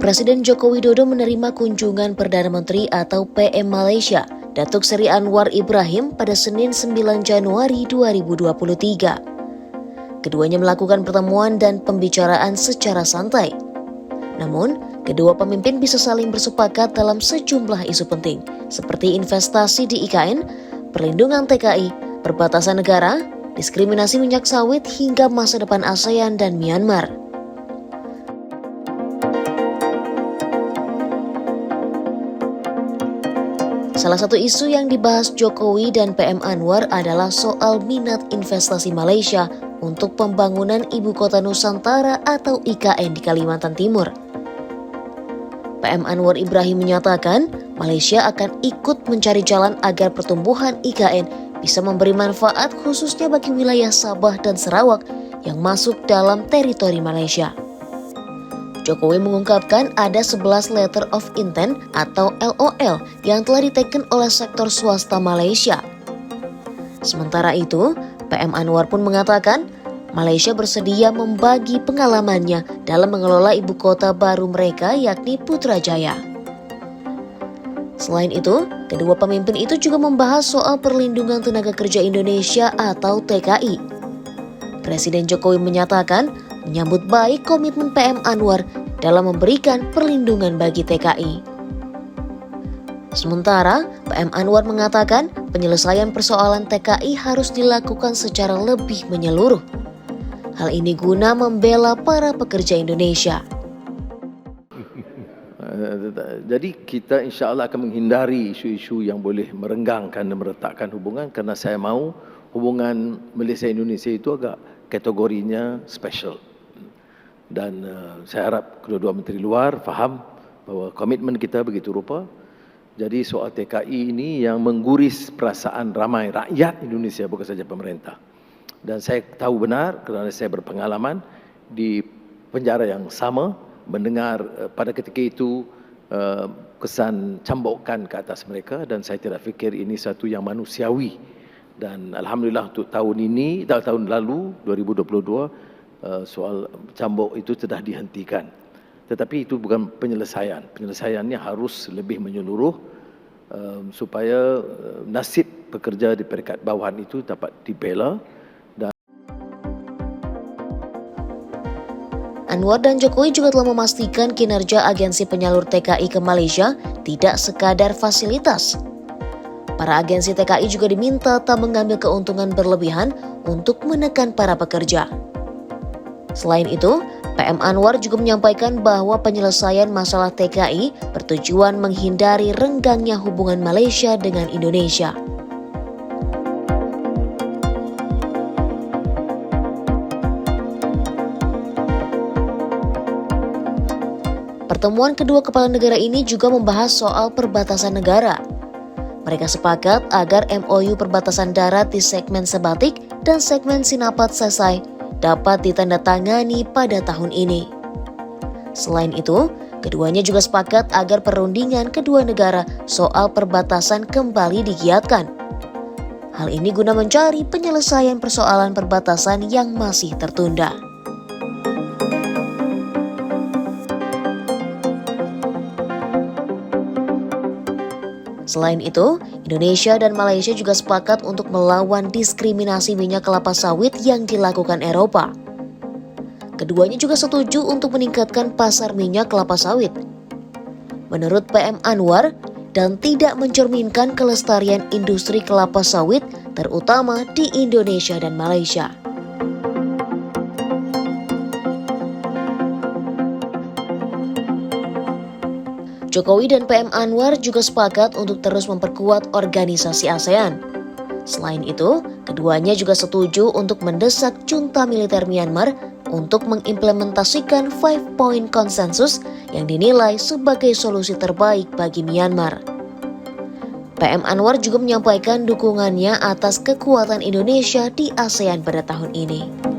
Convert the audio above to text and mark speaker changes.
Speaker 1: Presiden Joko Widodo menerima kunjungan Perdana Menteri atau PM Malaysia, Datuk Seri Anwar Ibrahim pada Senin 9 Januari 2023. Keduanya melakukan pertemuan dan pembicaraan secara santai. Namun, kedua pemimpin bisa saling bersepakat dalam sejumlah isu penting, seperti investasi di IKN, perlindungan TKI, perbatasan negara, diskriminasi minyak sawit hingga masa depan ASEAN dan Myanmar. Salah satu isu yang dibahas Jokowi dan PM Anwar adalah soal minat investasi Malaysia untuk pembangunan Ibu Kota Nusantara atau IKN di Kalimantan Timur. PM Anwar Ibrahim menyatakan Malaysia akan ikut mencari jalan agar pertumbuhan IKN bisa memberi manfaat khususnya bagi wilayah Sabah dan Sarawak yang masuk dalam teritori Malaysia. Jokowi mengungkapkan ada 11 Letter of Intent atau LOL yang telah diteken oleh sektor swasta Malaysia. Sementara itu, PM Anwar pun mengatakan Malaysia bersedia membagi pengalamannya dalam mengelola ibu kota baru mereka yakni Putrajaya. Selain itu, kedua pemimpin itu juga membahas soal perlindungan tenaga kerja Indonesia atau TKI. Presiden Jokowi menyatakan menyambut baik komitmen PM Anwar dalam memberikan perlindungan bagi TKI. Sementara, PM Anwar mengatakan penyelesaian persoalan TKI harus dilakukan secara lebih menyeluruh. Hal ini guna membela para pekerja Indonesia.
Speaker 2: Jadi kita insya Allah akan menghindari isu-isu yang boleh merenggangkan dan meretakkan hubungan kerana saya mahu hubungan Malaysia-Indonesia itu agak kategorinya special. Dan saya harap kedua-dua menteri luar faham bahawa komitmen kita begitu rupa. Jadi soal TKI ini yang mengguris perasaan ramai rakyat Indonesia bukan saja pemerintah. Dan saya tahu benar kerana saya berpengalaman di penjara yang sama mendengar pada ketika itu kesan cambukan ke atas mereka dan saya tidak fikir ini satu yang manusiawi. Dan alhamdulillah untuk tahun ini, tahun lalu 2022 soal cambuk itu sudah dihentikan. Tetapi itu bukan penyelesaian. Penyelesaiannya harus lebih menyeluruh supaya nasib pekerja di peringkat bawahan itu dapat dibela.
Speaker 1: Anwar dan Jokowi juga telah memastikan kinerja agensi penyalur TKI ke Malaysia tidak sekadar fasilitas. Para agensi TKI juga diminta tak mengambil keuntungan berlebihan untuk menekan para pekerja. Selain itu, PM Anwar juga menyampaikan bahwa penyelesaian masalah TKI bertujuan menghindari renggangnya hubungan Malaysia dengan Indonesia. Pertemuan kedua kepala negara ini juga membahas soal perbatasan negara. Mereka sepakat agar MOU perbatasan darat di segmen Sebatik dan segmen Sinapat Sesai dapat ditandatangani pada tahun ini. Selain itu, keduanya juga sepakat agar perundingan kedua negara soal perbatasan kembali digiatkan. Hal ini guna mencari penyelesaian persoalan perbatasan yang masih tertunda. Selain itu, Indonesia dan Malaysia juga sepakat untuk melawan diskriminasi minyak kelapa sawit yang dilakukan Eropa. Keduanya juga setuju untuk meningkatkan pasar minyak kelapa sawit. Menurut PM Anwar, dan tidak mencerminkan kelestarian industri kelapa sawit, terutama di Indonesia dan Malaysia. Jokowi dan PM Anwar juga sepakat untuk terus memperkuat organisasi ASEAN. Selain itu, keduanya juga setuju untuk mendesak junta militer Myanmar untuk mengimplementasikan 5-point konsensus yang dinilai sebagai solusi terbaik bagi Myanmar. PM Anwar juga menyampaikan dukungannya atas kekuatan Indonesia di ASEAN pada tahun ini.